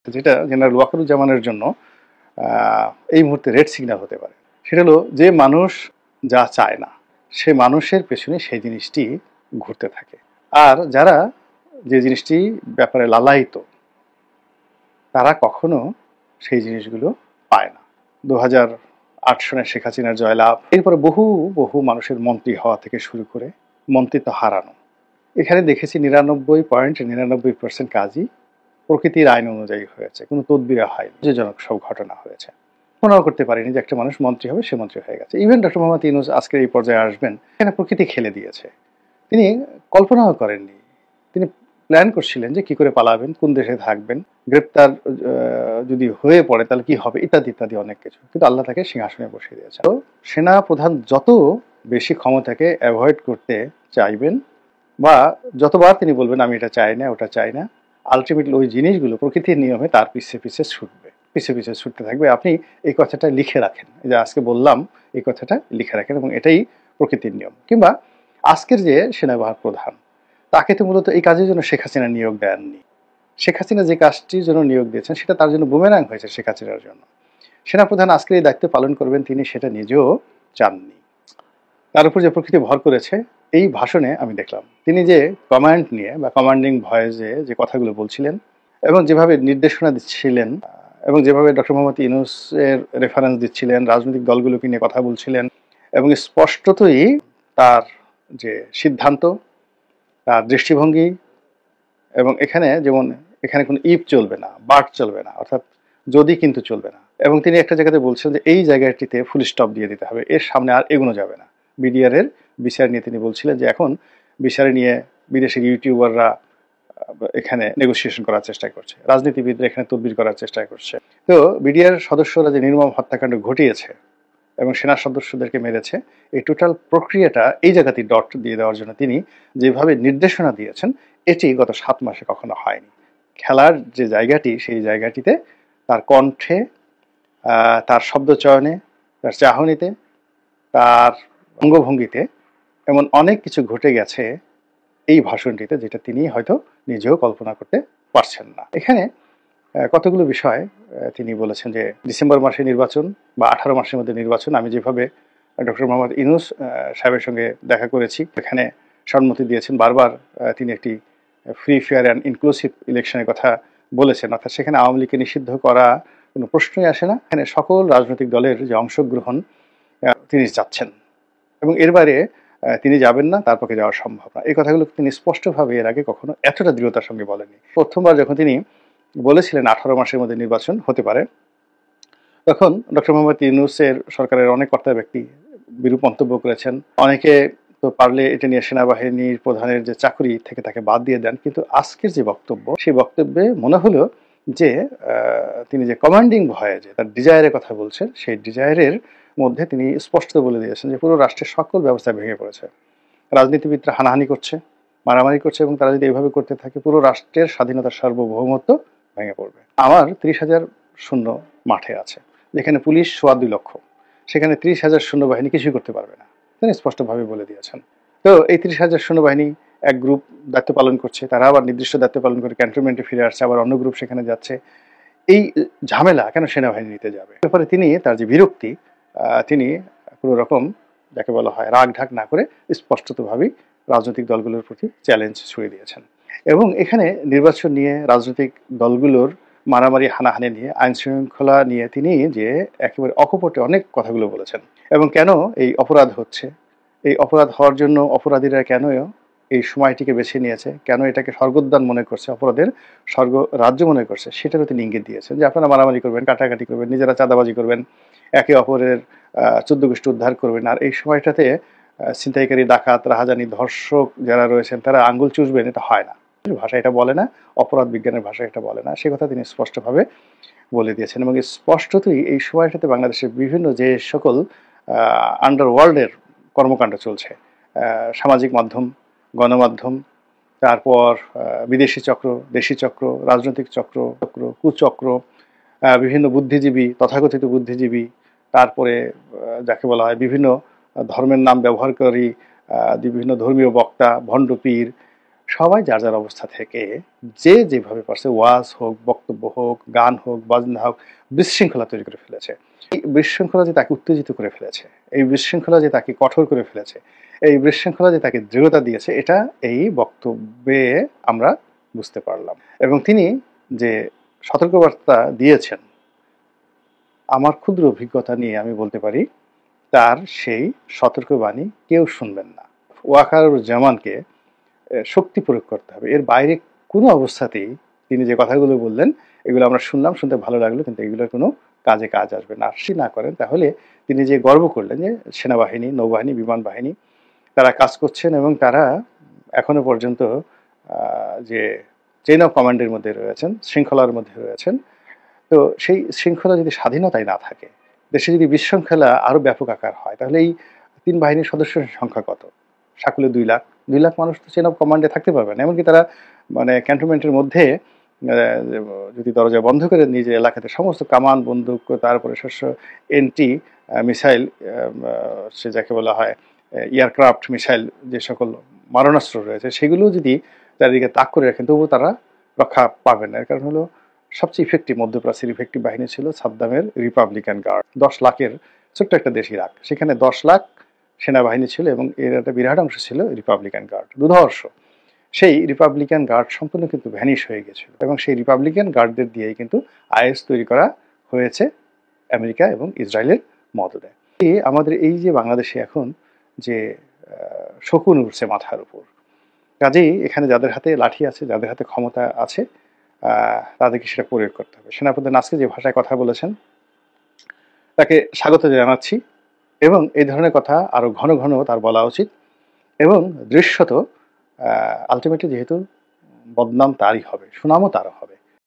যেটা জেনারেল ওয়াকারুজ্জামানের জন্য এই মুহূর্তে রেড সিগন্যাল হতে পারে। সেটা হলো যে মানুষ যা চায় না সে মানুষের পেছনে সেই জিনিসটি ঘুরতে থাকে, আর যারা যে জিনিসটি ব্যাপারে লালায়িত তারা কখনো সেই জিনিসগুলো পায় না। 2008 সনে শেখ হাসিনার জয়লাভ, এরপরে বহু বহু মানুষের মন্ত্রী হওয়া থেকে শুরু করে মন্ত্রিত্ব হারানো, এখানে দেখেছি 99.99% কাজই প্রকৃতির আইন অনুযায়ী হয়েছে, কোনো তদবিরা হয়নি, উত্তেজনক সব ঘটনা হয়েছে। মনেও করতে পারিনি যে একটা মানুষ মন্ত্রী হবে, সে মন্ত্রী হয়ে গেছে। ইভেন ডক্টর মোহাম্মদ ইউনূস আজকের এই পর্যায়ে আসবেন, এখানে প্রকৃতি খেলে দিয়েছে। তিনি কল্পনাও করেননি, তিনি প্ল্যান করছিলেন যে কি করে পালাবেন, কোন দেশে থাকবেন, গ্রেপ্তার যদি হয়ে পড়ে তাহলে কি হবে, ইত্যাদি ইত্যাদি অনেক কিছু। কিন্তু আল্লাহ তাকে সিংহাসনে বসিয়ে দিয়েছে। তো সেনা প্রধান যত বেশি ক্ষমতাকে অ্যাভয়েড করতে চাইবেন বা যতবার তিনি বলবেন আমি এটা চাই না ওটা চাই না, আলটিমেটলি ওই জিনিসগুলো প্রকৃতির নিয়মে তার পিছে পিছে ছুটবে, পিছে পিছে ছুটতে থাকবে। আপনি এই কথাটা লিখে রাখেন, এই যে আজকে বললাম এই কথাটা লিখে রাখেন, এবং এটাই প্রকৃতির নিয়ম। কিংবা আজকের যে সেনাবাহিনী প্রধান, তাকে তো মূলত এই কাজের জন্য শেখ হাসিনা নিয়োগ দেননি। শেখ হাসিনা যে কাজটির জন্য নিয়োগ দিয়েছেন সেটা তার জন্য বুমেরাং হয়েছে শেখ হাসিনার জন্য। সেনাপ্রধান আজকের এই দায়িত্ব পালন করবেন তিনি সেটা নিজেও চাননি। তার উপর যে প্রকৃতি ভর করেছে, এই ভাষণে আমি দেখলাম তিনি যে কমান্ড নিয়ে বা কমান্ডিং ভয়েসে যে কথাগুলো বলছিলেন এবং যেভাবে নির্দেশনা দিচ্ছিলেন এবং যেভাবে ডক্টর মোহাম্মদ ইউনূসের রেফারেন্স দিচ্ছিলেন, রাজনৈতিক দলগুলোকে নিয়ে কথা বলছিলেন, এবং স্পষ্টতই তার যে সিদ্ধান্ত, তার দৃষ্টিভঙ্গি, এবং এখানে যেমন এখানে কোনো ইফ চলবে না, বাট চলবে না, অর্থাৎ যদি কিন্তু চলবে না। এবং তিনি একটা জায়গাতে বলছেন যে এই জায়গাটিতে ফুল স্টপ দিয়ে দিতে হবে, এর সামনে আর এগোনো যাবে না। বিডিআর এর বিচার নিয়ে তিনি বলছিলেন যে এখন বিচার নিয়ে বিদেশের ইউটিউবাররা এখানে নেগোসিয়েশন করার চেষ্টা করছে, রাজনীতিবিদরা এখানে তদবির করার চেষ্টা করছে। তো বিডিআর সদস্যরা যে নির্মম হত্যাকাণ্ড ঘটিয়েছে এবং সেনা সদস্যদেরকে মেরেছে, এই টোটাল প্রক্রিয়াটা এই জায়গাতেই ডট দিয়ে দেওয়ার জন্য তিনি যেভাবে নির্দেশনা দিয়েছেন, এটি গত 7 মাসে কখনো হয়নি। খেলার যে জায়গাটি, সেই জায়গাটিতে তার কণ্ঠে, তার শব্দ চয়নে, তার চাহনিতে, তার অঙ্গভঙ্গিতে এমন অনেক কিছু ঘটে গেছে এই ভাষণটিতে, যেটা তিনি হয়তো নিজেও কল্পনা করতে পারছেন না। এখানে কতগুলো বিষয় তিনি বলেছেন যে ডিসেম্বর মাসে নির্বাচন বা 18 মাসের মধ্যে নির্বাচন। আমি যেভাবে ডক্টর মোহাম্মদ ইউনূস সাহেবের সঙ্গে দেখা করেছি, এখানে সম্মতি দিয়েছেন, বারবার তিনি একটি ফ্রি ফেয়ার অ্যান্ড ইনক্লুসিভ ইলেকশনের কথা বলেছেন, অর্থাৎ সেখানে আওয়ামী লীগকে নিষিদ্ধ করা কোনো প্রশ্নই আসে না। এখানে সকল রাজনৈতিক দলের যে অংশগ্রহণ তিনি যাচ্ছেন, এবং এর বাইরে তিনি যাবেন না, তার পক্ষে যাওয়া সম্ভব না। এই কথাগুলো তিনি স্পষ্টভাবে এর আগে কখনো এতটা দৃঢ়তার সঙ্গে বলেননি। প্রথমবার যখন তিনি বলেছিলেন 18 মাসের মধ্যে নির্বাচন হতে পারে, তখন ডক্টর মোহাম্মদ ইউনূসের সরকারের অনেক কর্তা ব্যক্তি বিরূপ মন্তব্য করেছেন। অনেকে তো পারলে এটা নিয়ে সেনাবাহিনীর প্রধানের যে চাকরি থেকে তাকে বাদ দিয়ে দেন। কিন্তু আজকের যে বক্তব্য, সেই বক্তব্যে মনে হলো যে তিনি যে কমান্ডিং ভয়ে যে তার ডিজায়ারের কথা বলছেন, সেই ডিজায়ারের মধ্যে তিনি স্পষ্ট বলে দিয়েছেন যে পুরো রাষ্ট্রের সকল ব্যবস্থা ভেঙে পড়েছে, রাজনীতিবিদরা হানাহানি করছে, মারামারি করছে, এবং তারা যদি এইভাবে করতে থাকে পুরো রাষ্ট্রের স্বাধীনতার সার্বভৌমত্ব ভেঙে পড়বে। আমার 30,000 সৈন্য মাঠে আছে, যেখানে পুলিশ 2.25 লক্ষ, সেখানে 30,000 সৈন্যবাহিনী কিছুই করতে পারবে না, তিনি স্পষ্টভাবে বলে দিয়েছেন। তো এই 30,000 সৈন্যবাহিনী এক গ্রুপ দায়িত্ব পালন করছে, তারা আবার নির্দিষ্ট দায়িত্ব পালন করে ক্যান্টনমেন্টে ফিরে আসছে, আবার অন্য গ্রুপ সেখানে যাচ্ছে। এই ঝামেলা কেন সেনাবাহিনী নিতে যাবে? ব্যাপারে তিনি তার যে বিরক্তি, তিনি কোনো রকম যাকে বলা হয় রাগ ঢাক না করে স্পষ্টতভাবেই রাজনৈতিক দলগুলোর প্রতি চ্যালেঞ্জ ছুড়ে দিয়েছেন। এবং এখানে নির্বাচন নিয়ে, রাজনৈতিক দলগুলোর মারামারি হানাহানি নিয়ে, আইন শৃঙ্খলা নিয়ে তিনি যে একেবারে অকপটে অনেক কথাগুলো বলেছেন। এবং কেন এই অপরাধ হচ্ছে, এই অপরাধ হওয়ার জন্য অপরাধীরা কেন এই সময়টিকে বেছে নিয়েছে, কেন এটাকে স্বর্গোদ্যান মনে করছে, অপরাধের স্বর্গ রাজ্য মনে করছে, সেটারও তিনি ইঙ্গিত দিয়েছেন যে আপনারা মারামারি করবেন, কাটাকাটি করবেন, নিজেরা চাঁদাবাজি করবেন, একে অপরের 14 গোষ্ঠী উদ্ধার করবেন, আর এই সময়টাতে ছিনতাইকারী, ডাকাত, রাহাজানি, ধর্ষক যারা রয়েছেন তারা আঙ্গুল চুষবেন, এটা হয় না। ভাষা এটা বলে না, অপরাধ বিজ্ঞানের ভাষা এটা বলে না, সে কথা তিনি স্পষ্টভাবে বলে দিয়েছেন। এবং স্পষ্টতই এই সময়টাতে বাংলাদেশের বিভিন্ন যে সকল আন্ডারওয়ার্ল্ডের কর্মকাণ্ড চলছে, সামাজিক মাধ্যম, গণমাধ্যম, তারপর বিদেশি চক্র, দেশি চক্র, রাজনৈতিক চক্র, কুচক্র, বিভিন্ন বুদ্ধিজীবী, তথাকথিত বুদ্ধিজীবী, তারপরে যাকে বলা হয় বিভিন্ন ধর্মের নাম ব্যবহারকারী, বিভিন্ন ধর্মীয় বক্তা, ভণ্ড পীর, সবাই যার যার অবস্থা থেকে যে যেভাবে পারছে, ওয়াজ হোক, বক্তব্য হোক, গান হোক, বাজনা হোক, বিশৃঙ্খলা তৈরি করে ফেলেছে। এই বিশৃঙ্খলা যে তাকে উত্তেজিত করে ফেলেছে, এই বিশৃঙ্খলা যে তাকে কঠোর করে ফেলেছে, এই বিশৃঙ্খলা যে তাকে দৃঢ়তা দিয়েছে, এটা এই বক্তব্যে আমরা বুঝতে পারলাম। এবং তিনি যে সতর্কবার্তা দিয়েছেন, আমার ক্ষুদ্র অভিজ্ঞতা নিয়ে আমি বলতে পারি তার সেই সতর্কবাণী কেউ শুনবেন না। ওয়াকারুজ্জামানকে শক্তি প্রয়োগ করতে হবে, এর বাইরে কোনো অবস্থাতেই তিনি যে কথাগুলো বললেন এগুলো আমরা শুনলাম, শুনতে ভালো লাগলো, কিন্তু এগুলোর কোনো কাজে কাজ আসবে না। আর না করেন তাহলে তিনি যে গর্ব করলেন যে সেনাবাহিনী, নৌবাহিনী, বিমান বাহিনী তারা কাজ করছেন এবং তারা এখনো পর্যন্ত যে চেইন অফ কমান্ডের মধ্যে রয়েছেন, শৃঙ্খলার মধ্যে রয়েছেন, তো সেই শৃঙ্খলা যদি স্বাধীনতায় না থাকে, দেশে যদি বিশৃঙ্খলা আরো ব্যাপক আকার হয়, তাহলে এই 3 বাহিনীর সদস্যের সংখ্যা কত? সকলে 2 লাখ। 2 লাখ মানুষ তো চেন অফ কমান্ডে থাকতে পারবে না। এমনকি তারা মানে ক্যান্টনমেন্টের মধ্যে যদি দরজা বন্ধ করে নিজের এলাকাতে সমস্ত কামান, বন্দুক, তারপরে শস্য, এন্টি মিসাইল, সে যাকে বলা হয় এয়ারক্রাফট মিসাইল, যে সকল মারণাস্ত্র রয়েছে সেগুলো যদি চারিদিকে তাক করে রাখেন, তবুও তারা রক্ষা পাবেন না। এর কারণ হলো সবচেয়ে ইফেক্টিভ, মধ্যপ্রাচ্যের ইফেক্টিভ বাহিনী ছিল সাদ্দামের রিপাবলিকান গার্ড। 10 লাখের ছোট্ট একটা দেশ ইরাক, সেখানে 10 লাখ সেনাবাহিনী ছিল এবং এর একটা বিরাট অংশ ছিল রিপাবলিকান গার্ড। দুর্ধর্ষ সেই রিপাবলিকান গার্ড সম্পূর্ণ কিন্তু ভ্যানিশ হয়ে গেছিল এবং সেই রিপাবলিকান গার্ডদের দিয়েই কিন্তু আইএস তৈরি করা হয়েছে আমেরিকা এবং ইসরায়েলের মদদে। আমাদের এই যে বাংলাদেশে এখন যে শকুন উঠছে মাথার উপর, কাজেই এখানে যাদের হাতে লাঠি আছে, যাদের হাতে ক্ষমতা আছে, তাদেরকে সেটা প্রয়োগ করতে হবে। সেনাপ্রধান আজকে যে ভাষায় কথা বলেছেন তাকে স্বাগত জানাচ্ছি এবং এই ধরনের কথা আরো ঘন ঘন তার বলা উচিত এবং দৃশ্যত আলটিমেটলি যেহেতু বদনাম তারই হবে, সুনামও তারও হবে।